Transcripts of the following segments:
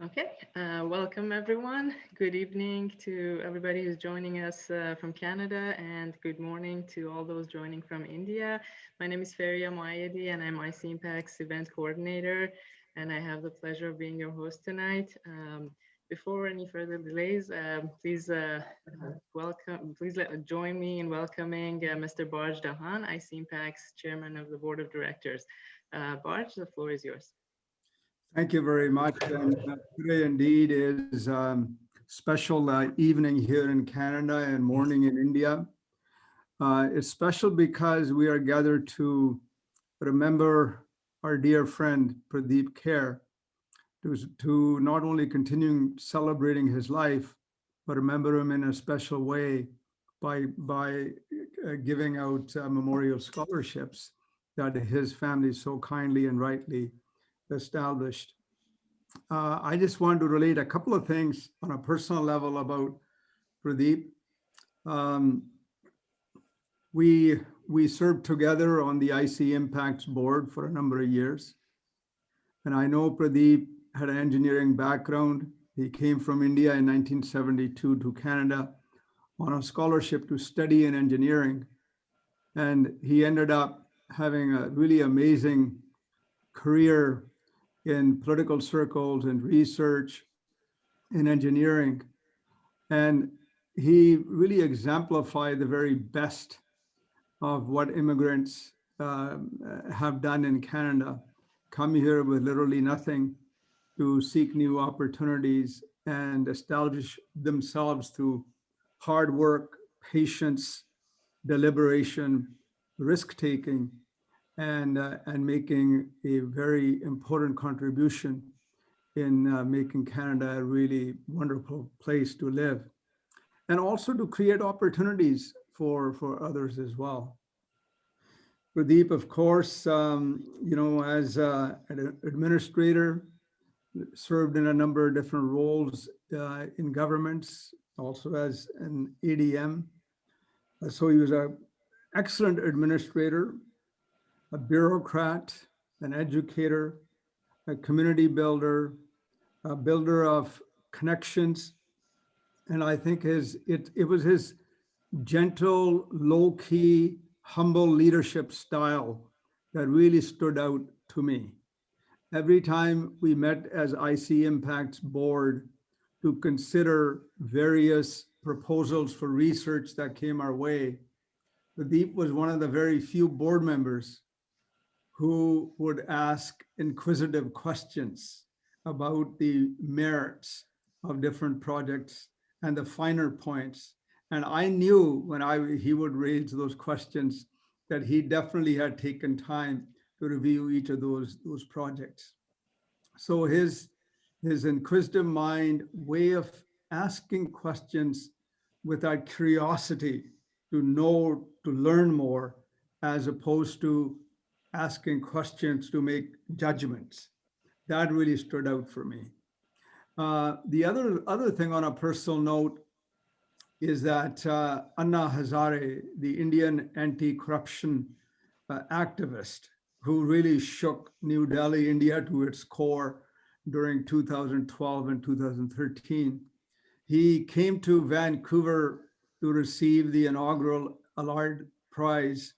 Okay, welcome everyone. Good evening to everybody who's joining us from Canada, and good morning to all those joining from India. My name is Feria Moayedi, and I'm IC Impact's event coordinator, and I have the pleasure of being your host tonight. Before any further delays, please join me in welcoming Mr. Barj Dahan, IC Impact's chairman of the board of directors. Barj, the floor is yours. Thank you very much. And today indeed is special evening here in Canada and morning in India. It's special because we are gathered to remember our dear friend Pradeep Khare, to not only continue celebrating his life, but remember him in a special way by giving out memorial scholarships that his family so kindly and rightly established. I just want to relate a couple of things on a personal level about Pradeep. Um, we served together on the IC Impacts board for a number of years. And I know Pradeep had an engineering background. He came from India in 1972 to Canada on a scholarship to study in engineering. And he ended up having a really amazing career in political circles and research in engineering. And he really exemplified the very best of what immigrants have done in Canada, come here with literally nothing to seek new opportunities and establish themselves through hard work, patience, deliberation, risk-taking, and making a very important contribution in making Canada a really wonderful place to live, and also to create opportunities for others as well. Pradeep, of course, as an administrator, served in a number of different roles in governments, also as an ADM. So he was an excellent administrator, a bureaucrat, an educator, a community builder, a builder of connections. And I think it was his gentle, low-key, humble leadership style that really stood out to me. Every time we met as IC Impact's board to consider various proposals for research that came our way, Pradeep was one of the very few board members who would ask inquisitive questions about the merits of different projects and the finer points. And I knew when he would raise those questions that he definitely had taken time to review each of those projects. So his inquisitive mind, way of asking questions with that curiosity to know, to learn more, as opposed to asking questions to make judgments. That really stood out for me. The other thing on a personal note is that Anna Hazare, the Indian anti-corruption activist, who really shook New Delhi, India to its core during 2012 and 2013. He came to Vancouver to receive the inaugural Allard Prize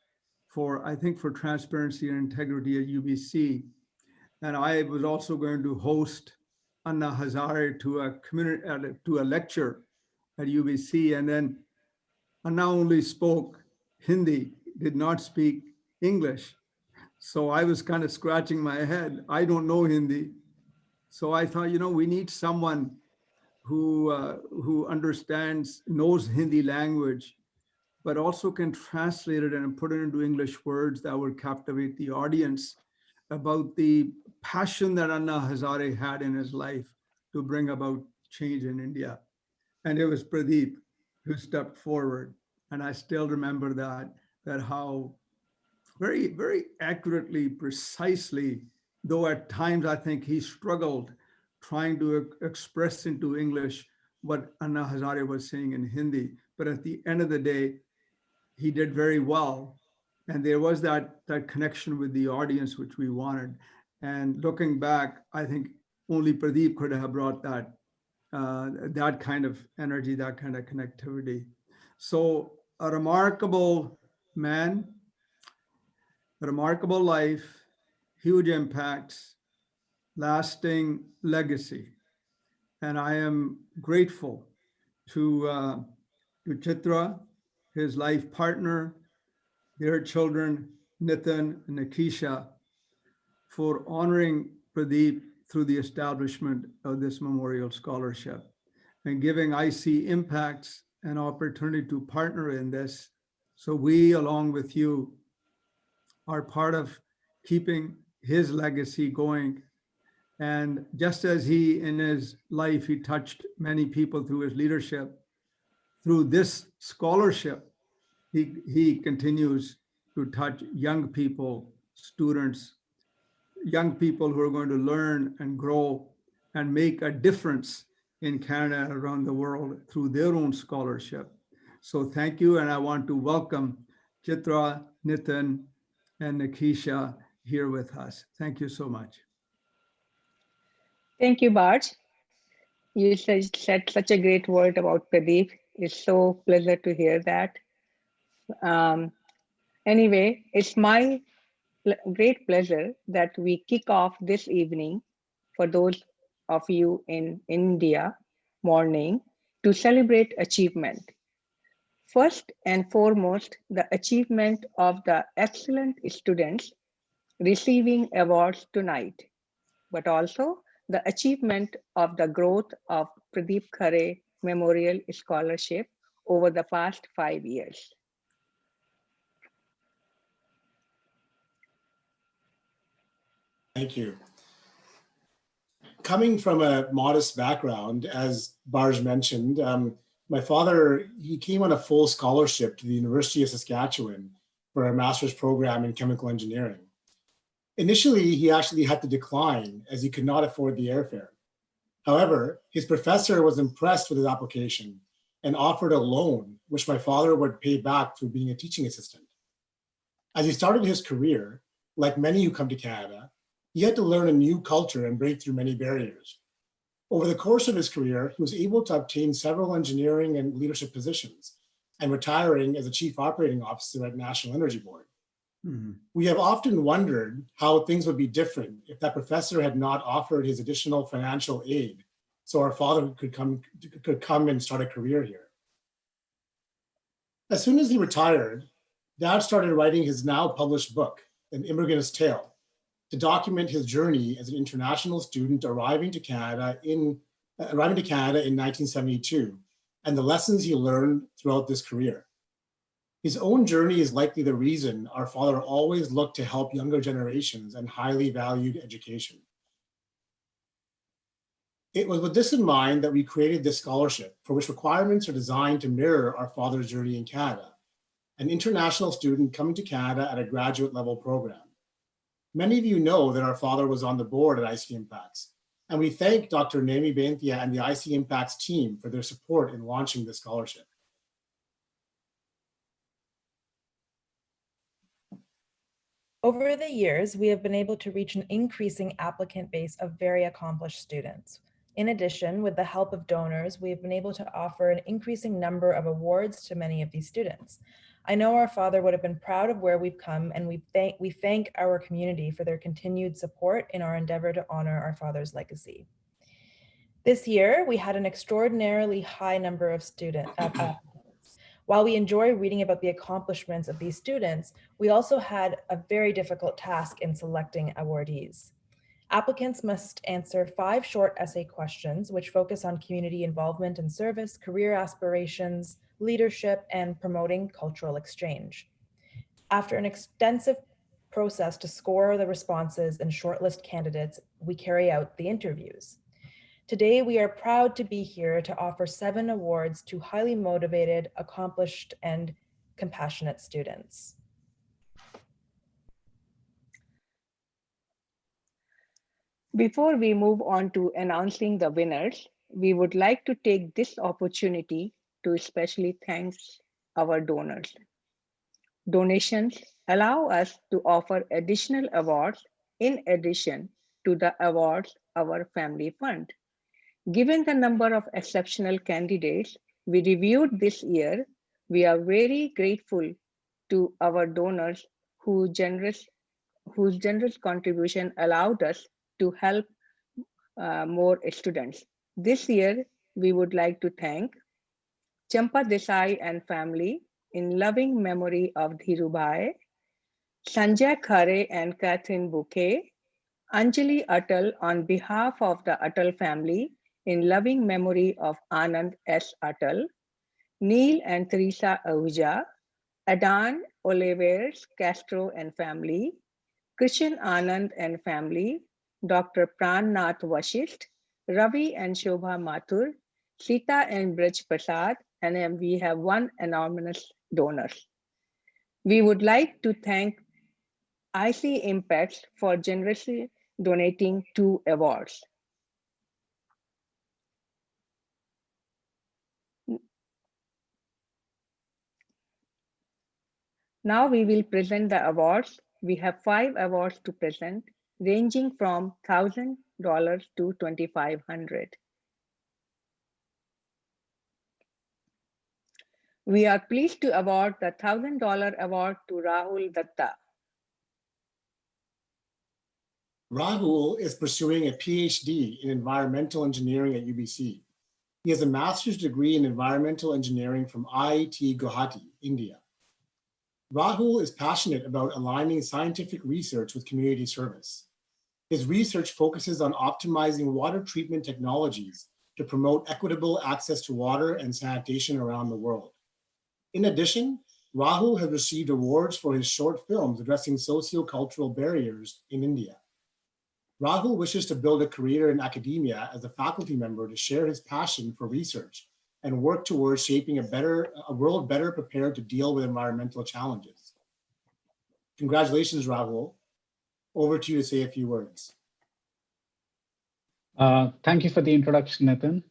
I think for transparency and integrity at UBC. And I was also going to host Anna Hazare to a lecture at UBC. And then Anna only spoke Hindi, did not speak English. So I was kind of scratching my head. I don't know Hindi. So I thought, we need someone who understands, knows Hindi language, but also can translate it and put it into English words that would captivate the audience about the passion that Anna Hazare had in his life to bring about change in India. And it was Pradeep who stepped forward. And I still remember that how very, very accurately, precisely, though at times I think he struggled trying to express into English what Anna Hazare was saying in Hindi. But at the end of the day, he did very well. And there was that connection with the audience, which we wanted. And looking back, I think only Pradeep could have brought that kind of energy, that kind of connectivity. So a remarkable man, a remarkable life, huge impacts, lasting legacy. And I am grateful to Chitra, his life partner, their children, Nitin and Nikisha, for honoring Pradeep through the establishment of this memorial scholarship and giving IC Impacts an opportunity to partner in this. So we, along with you, are part of keeping his legacy going. And just as he, in his life, he touched many people through his leadership, through this scholarship, he continues to touch young people, students, young people who are going to learn and grow and make a difference in Canada and around the world through their own scholarship. So thank you, and I want to welcome Chitra, Nitin, and Nikisha here with us. Thank you so much. Thank you, Barj. You said such a great word about Pradeep. It's so pleasure to hear that. Um, anyway, it's my great pleasure that we kick off this evening for those of you in India morning to celebrate achievement. First and foremost, the achievement of the excellent students receiving awards tonight, but also the achievement of the growth of Pradeep Khare Memorial Scholarship over the past 5 years. Thank you. Coming from a modest background, as Barj mentioned, my father, he came on a full scholarship to the University of Saskatchewan for a master's program in chemical engineering. Initially, he actually had to decline as he could not afford the airfare. However, his professor was impressed with his application and offered a loan, which my father would pay back through being a teaching assistant. As he started his career, like many who come to Canada, he had to learn a new culture and break through many barriers. Over the course of his career, he was able to obtain several engineering and leadership positions and retiring as a chief operating officer at National Energy Board. Mm-hmm. We have often wondered how things would be different if that professor had not offered his additional financial aid so our father could come and start a career here. As soon as he retired, Dad started writing his now published book, An Immigrant's Tale, to document his journey as an international student arriving to Canada in 1972 and the lessons he learned throughout this career. His own journey is likely the reason our father always looked to help younger generations and highly valued education. It was with this in mind that we created this scholarship, for which requirements are designed to mirror our father's journey in Canada, an international student coming to Canada at a graduate level program. Many of you know that our father was on the board at IC Impacts, and we thank Dr. Nemi Benthia and the IC Impacts team for their support in launching this scholarship. Over the years, we have been able to reach an increasing applicant base of very accomplished students. In addition, with the help of donors, we have been able to offer an increasing number of awards to many of these students. I know our father would have been proud of where we've come, and we thank our community for their continued support in our endeavor to honor our father's legacy. This year, we had an extraordinarily high number of applicants. While we enjoy reading about the accomplishments of these students, we also had a very difficult task in selecting awardees. Applicants must answer 5 short essay questions, which focus on community involvement and service, career aspirations, leadership, and promoting cultural exchange. After an extensive process to score the responses and shortlist candidates, we carry out the interviews. Today, we are proud to be here to offer 7 awards to highly motivated, accomplished, and compassionate students. Before we move on to announcing the winners, we would like to take this opportunity to especially thank our donors. Donations allow us to offer additional awards in addition to the awards our family fund. Given the number of exceptional candidates we reviewed this year, we are very grateful to our donors whose generous contribution allowed us to help more students. This year, we would like to thank Champa Desai and family in loving memory of Dhirubhai, Sanjay Khare and Catherine Bouquet, Anjali Atal on behalf of the Atal family in loving memory of Anand S. Atal, Neil and Teresa Ahuja, Adan Oliveres Castro and family, Krishan Anand and family, Dr. Pran Nath Vashisht, Ravi and Shobha Mathur, Sita and Braj Prasad, and then we have one anonymous donor. We would like to thank IC Impacts for generously donating 2 awards. Now we will present the awards. We have 5 awards to present, ranging from $1,000 to $2,500. We are pleased to award the $1,000 award to Rahul Dutta. Rahul is pursuing a PhD in environmental engineering at UBC. He has a master's degree in environmental engineering from IIT Guwahati, India. Rahul is passionate about aligning scientific research with community service. His research focuses on optimizing water treatment technologies to promote equitable access to water and sanitation around the world. In addition, Rahul has received awards for his short films addressing socio-cultural barriers in India. Rahul wishes to build a career in academia as a faculty member to share his passion for research and work towards shaping a world better prepared to deal with environmental challenges. Congratulations, Rahul. Over to you to say a few words. Thank you for the introduction, Nitin.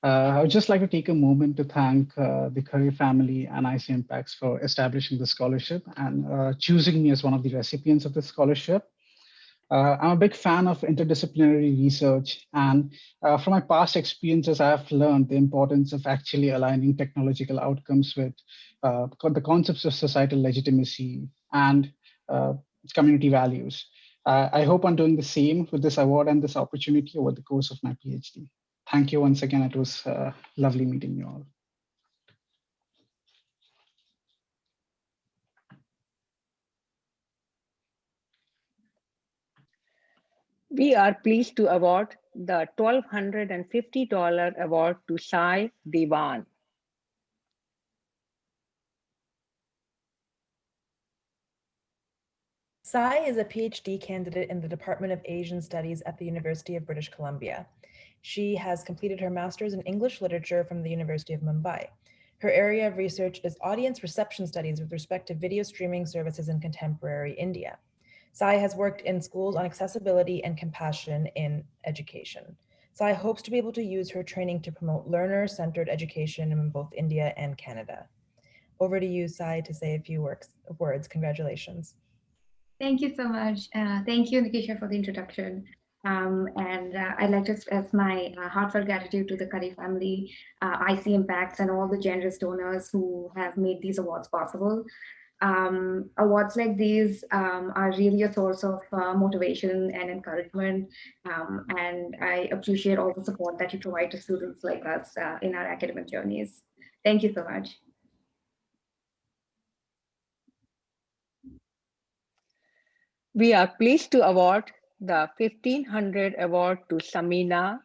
I would just like to take a moment to thank the Khare family and IC Impacts for establishing the scholarship and choosing me as one of the recipients of the scholarship. I'm a big fan of interdisciplinary research, and from my past experiences, I have learned the importance of actually aligning technological outcomes with the concepts of societal legitimacy and community values. I hope I'm doing the same with this award and this opportunity over the course of my PhD. Thank you once again. It was lovely meeting you all. We are pleased to award the $1,250 award to Sai Diwan. Sai is a PhD candidate in the Department of Asian Studies at the University of British Columbia. She has completed her master's in English literature from the University of Mumbai. Her area of research is audience reception studies with respect to video streaming services in contemporary India. Sai has worked in schools on accessibility and compassion in education. Sai hopes to be able to use her training to promote learner-centered education in both India and Canada. Over to you, Sai, to say a few words. Congratulations. Thank you so much. Thank you, Nikisha, for the introduction. I'd like to express my heartfelt gratitude to the Khare family, IC Impacts, and all the generous donors who have made these awards possible. Awards like these are really a source of motivation and encouragement, and I appreciate all the support that you provide to students like us in our academic journeys. Thank you so much. We are pleased to award the 1500 award to Sameena.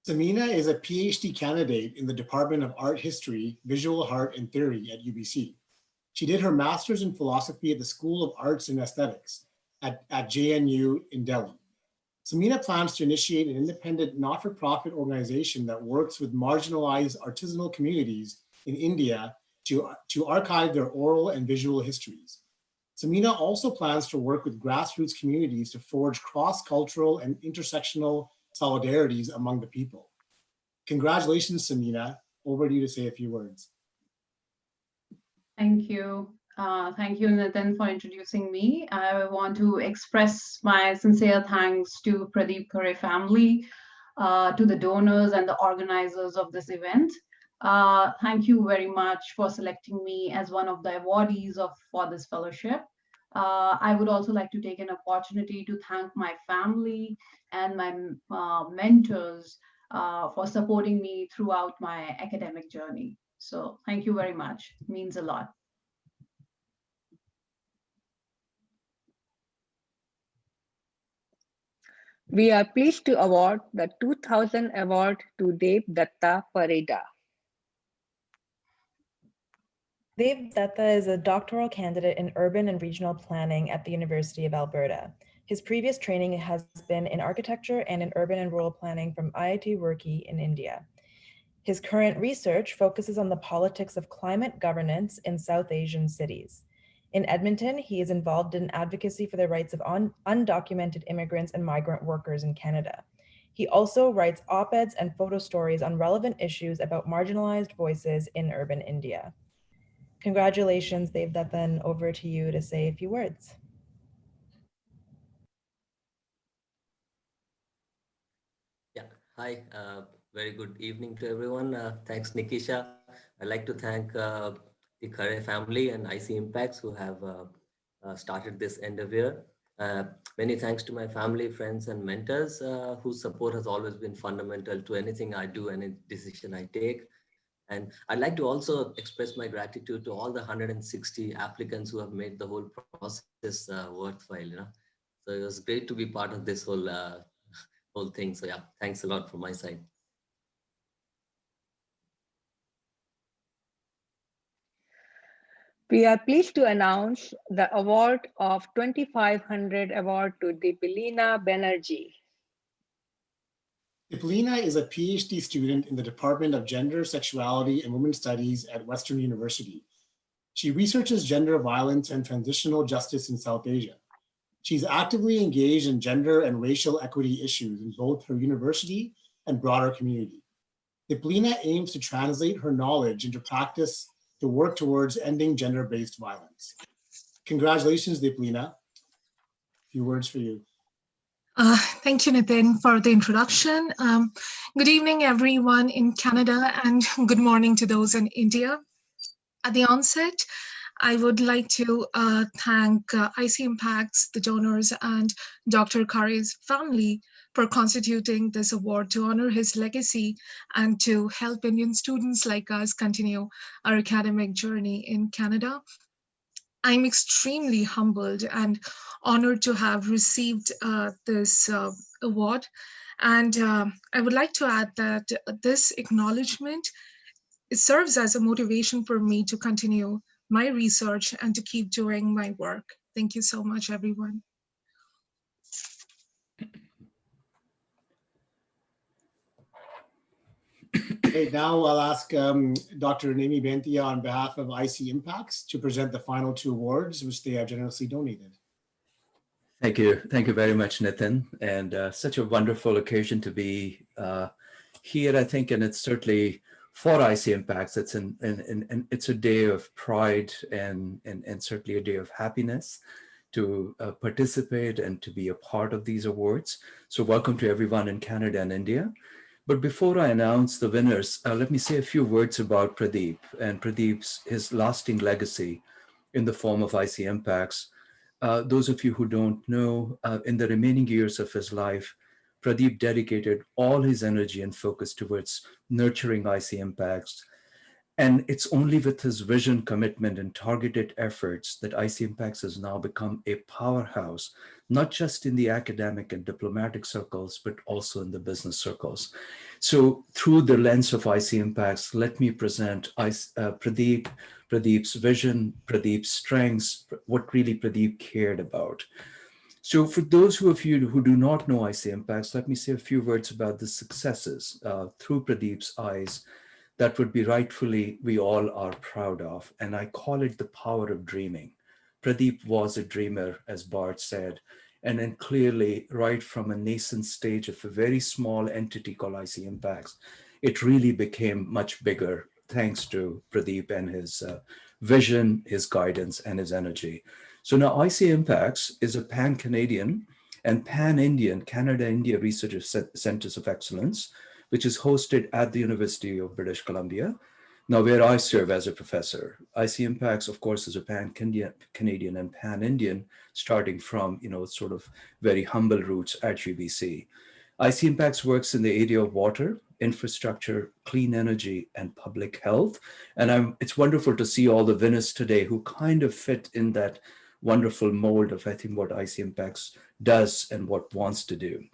Sameena is a PhD candidate in the Department of Art History, Visual Art and Theory at UBC. She did her master's in philosophy at the School of Arts and Aesthetics at JNU in Delhi. Sameena plans to initiate an independent not-for-profit organization that works with marginalized artisanal communities in India to archive their oral and visual histories. Sameena also plans to work with grassroots communities to forge cross-cultural and intersectional solidarities among the people. Congratulations, Sameena. Over to you to say a few words. Thank you. Thank you, Nitin, for introducing me. I want to express my sincere thanks to Pradeep Khare family, to the donors and the organizers of this event. Thank you very much for selecting me as one of the awardees for this fellowship. I would also like to take an opportunity to thank my family and my mentors for supporting me throughout my academic journey. So thank you very much. It means a lot. We are pleased to award the 2000 award to Dutta Pareda. Dutta is a doctoral candidate in urban and regional planning at the University of Alberta. His previous training has been in architecture and in urban and rural planning from IIT Roorkee in India. His current research focuses on the politics of climate governance in South Asian cities. In Edmonton, he is involved in advocacy for the rights of undocumented immigrants and migrant workers in Canada. He also writes op-eds and photo stories on relevant issues about marginalized voices in urban India. Congratulations, Dutta, and over to you to say a few words. Yeah, hi, very good evening to everyone. Thanks, Nikisha. I'd like to thank the Khare family and IC Impacts who have started this endeavor. Many thanks to my family, friends, and mentors whose support has always been fundamental to anything I do, any decision I take. And I'd like to also express my gratitude to all the 160 applicants who have made the whole process worthwhile. So it was great to be part of this whole thing. So yeah, thanks a lot from my side. We are pleased to announce the award of 2500 award to Deeplina Banerjee. Deeplina is a PhD student in the Department of Gender, Sexuality, and Women's Studies at Western University. She researches gender violence and transitional justice in South Asia. She's actively engaged in gender and racial equity issues in both her university and broader community. Deeplina aims to translate her knowledge into practice to work towards ending gender-based violence. Congratulations, Deeplina. A few words for you. Thank you, Nitin, for the introduction. Good evening, everyone in Canada, and good morning to those in India. At the onset, I would like to thank IC Impacts, the donors, and Dr. Khare's family for constituting this award to honor his legacy and to help Indian students like us continue our academic journey in Canada. I'm extremely humbled and honored to have received this award. And I would like to add that this acknowledgement serves as a motivation for me to continue my research and to keep doing my work. Thank you so much, everyone. Okay, now I'll ask Dr. Nemi Bentia on behalf of IC Impacts to present the final two awards, which they have generously donated. Thank you. Thank you very much, Nitin. And such a wonderful occasion to be here, I think, and it's certainly for IC Impacts, it's a day of pride and certainly a day of happiness to participate and to be a part of these awards. So welcome to everyone in Canada and India. But before I announce the winners, let me say a few words about Pradeep and his lasting legacy in the form of IC Impacts. Those of you who don't know, in the remaining years of his life, Pradeep dedicated all his energy and focus towards nurturing IC Impacts. And it's only with his vision, commitment, and targeted efforts that IC Impacts has now become a powerhouse, not just in the academic and diplomatic circles, but also in the business circles. So through the lens of IC Impacts, let me present Pradeep's vision, Pradeep's strengths, what really Pradeep cared about. So for those of you who do not know IC Impacts, let me say a few words about the successes through Pradeep's eyes that would be rightfully we all are proud of. And I call it the power of dreaming. Pradeep was a dreamer, as Bart said, and then clearly right from a nascent stage of a very small entity called IC Impacts, it really became much bigger thanks to Pradeep and his vision, his guidance, and his energy. So now IC Impacts is a pan-Canadian and pan-Indian Canada-India Research Centers of Excellence, which is hosted at the University of British Columbia, now where I serve as a professor. IC Impacts, of course, is a pan-Canadian and pan-Indian, starting from, sort of very humble roots at UBC. IC Impacts works in the area of water, infrastructure, clean energy, and public health. And it's wonderful to see all the winners today who kind of fit in that wonderful mold of, I think, what IC Impacts does and what wants to do.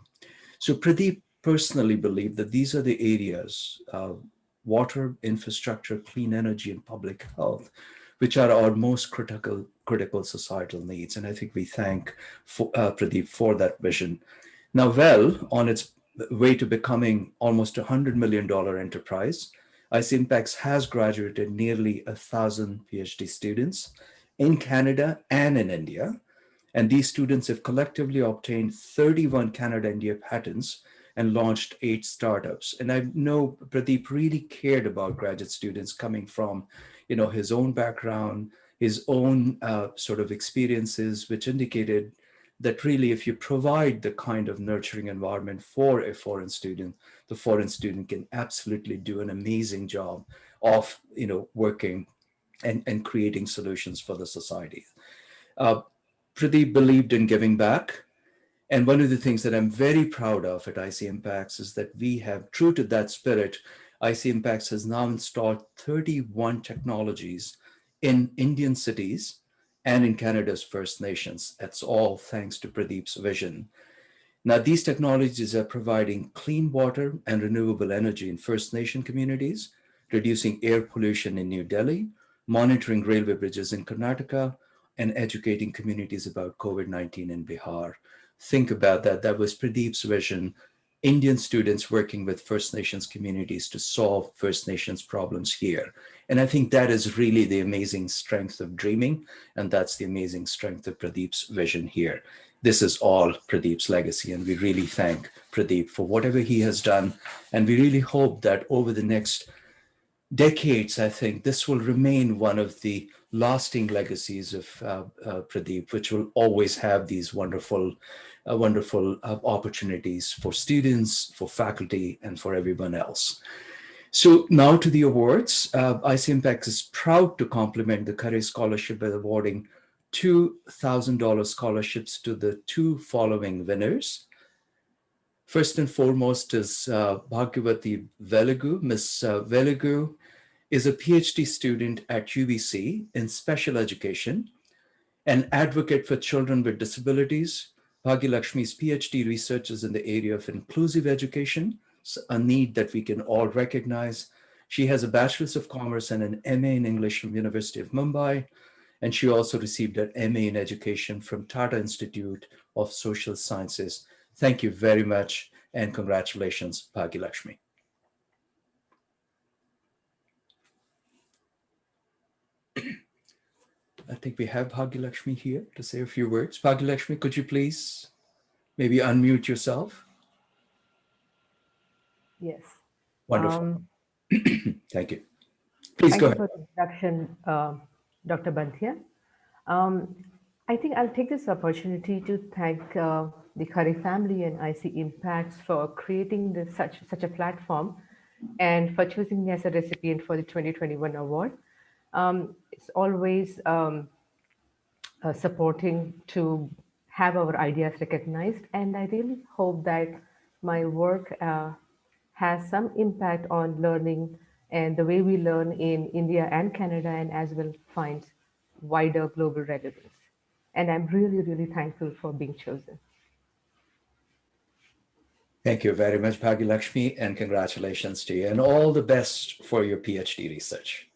So Pradeep personally believed that these are the areas, water, infrastructure, clean energy, and public health, which are our most critical societal needs. And I think we thank Pradeep for that vision. Now, well, on its way to becoming almost a $100 million enterprise, IC Impacts has graduated nearly 1,000 PhD students in Canada and in India. And these students have collectively obtained 31 Canada-India patents and launched 8 startups. And I know Pradeep really cared about graduate students coming from, his own background, his own sort of experiences, which indicated that really if you provide the kind of nurturing environment for a foreign student, the foreign student can absolutely do an amazing job of, working and creating solutions for the society. Pradeep believed in giving back. And one of the things that I'm very proud of at IC Impacts is that we have, true to that spirit, IC Impacts has now installed 31 technologies in Indian cities and in Canada's First Nations. That's all thanks to Pradeep's vision. Now, these technologies are providing clean water and renewable energy in First Nation communities, reducing air pollution in New Delhi, monitoring railway bridges in Karnataka, and educating communities about COVID-19 in Bihar. Think about that. That was Pradeep's vision. Indian students working with First Nations communities to solve First Nations problems here. And I think that is really the amazing strength of dreaming. And that's the amazing strength of Pradeep's vision here. This is all Pradeep's legacy. And we really thank Pradeep for whatever he has done. And we really hope that over the next decades, I think this will remain one of the lasting legacies of Pradeep, which will always have these wonderful opportunities for students, for faculty, and for everyone else. So now to the awards. IC Impacts is proud to complement the Khare Scholarship by awarding $2,000 scholarships to the 2 following winners. First and foremost is Bhagavati Velagu. Ms. Velagu is a PhD student at UBC in special education, an advocate for children with disabilities. Bhagyalakshmi's PhD research is in the area of inclusive education, a need that we can all recognize. She has a Bachelor's of Commerce and an MA in English from University of Mumbai, and she also received an MA in Education from Tata Institute of Social Sciences. Thank you very much, and congratulations, Bhagyalakshmi. I think we have Bhagyalakshmi here to say a few words. Bhagyalakshmi, could you please maybe unmute yourself? Yes. Wonderful. Thank you. Please go ahead. Thank you for the introduction, Dr. Banthia. I think I'll take this opportunity to thank the Khare family and IC Impacts for creating such a platform and for choosing me as a recipient for the 2021 award. It's always supporting to have our ideas recognized, and I really hope that my work has some impact on learning and the way we learn in India and Canada, and as well finds wider global relevance. And I'm really, really thankful for being chosen. Thank you very much, Bhagyalakshmi, and congratulations to you, and all the best for your PhD research.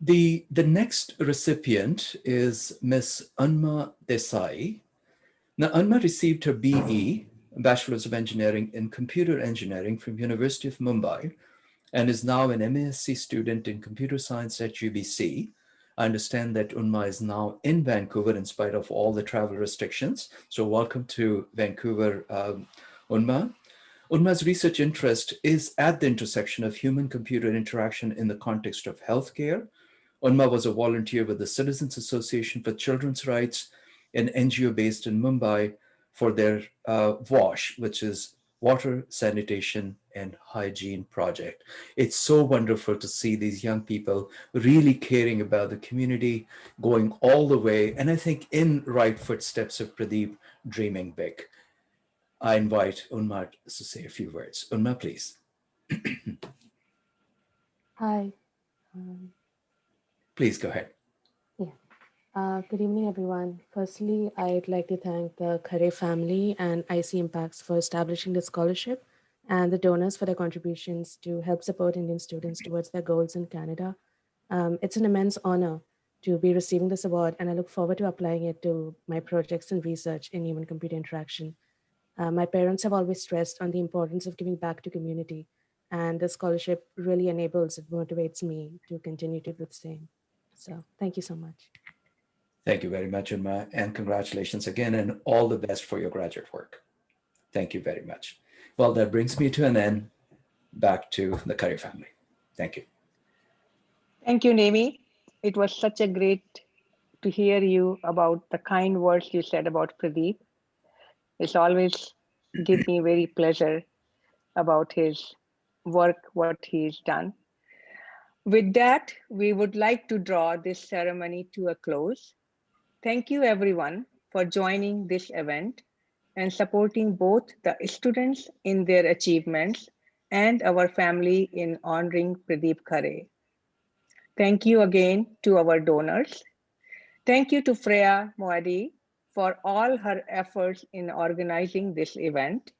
The next recipient is Ms. Anma Desai. Now, Anma received her BE, Bachelor's of Engineering in Computer Engineering from University of Mumbai, and is now an MSc student in Computer Science at UBC. I understand that Unma is now in Vancouver in spite of all the travel restrictions. So welcome to Vancouver, Unma. Unma's research interest is at the intersection of human-computer interaction in the context of healthcare. Unma was a volunteer with the Citizens Association for Children's Rights, an NGO based in Mumbai, for their WASH, which is Water, Sanitation, and Hygiene project. It's so wonderful to see these young people really caring about the community, going all the way, and I think in right footsteps of Pradeep, dreaming big. I invite Unma to say a few words. Unma, please. Hi. Please go ahead. Good evening, everyone. Firstly, I'd like to thank the Khare family and IC Impacts for establishing the scholarship and the donors for their contributions to help support Indian students towards their goals in Canada. It's an immense honor to be receiving this award, and I look forward to applying it to my projects and research in human-computer interaction. My parents have always stressed on the importance of giving back to community, and the scholarship really enables, it motivates me to continue to do the same. So thank you so much. Thank you very much, Unma, and congratulations again, and all the best for your graduate work. Thank you very much. Well, that brings me to an end. Back to the Khare family. Thank you. Thank you, Nemi. It was such a great to hear you about the kind words you said about Pradeep. It's always give me very pleasure about his work, what he's done. With that, we would like to draw this ceremony to a close. Thank you everyone for joining this event and supporting both the students in their achievements and our family in honoring Pradeep Khare. Thank you again to our donors. Thank you to Freya Moadi for all her efforts in organizing this event.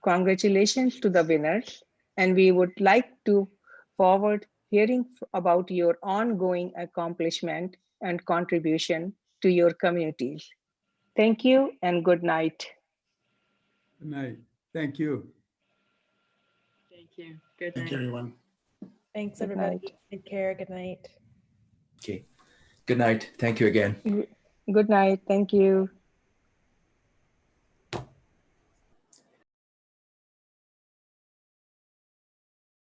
Congratulations to the winners, and we would like to forward hearing about your ongoing accomplishment and contribution to your communities. Thank you and good night. Good night. Thank you. Thank you. Good Thank night. you, everyone. Thanks, Good everybody. night. Take care. Good night. Okay. Good night. Thank you again. Good night. Thank you.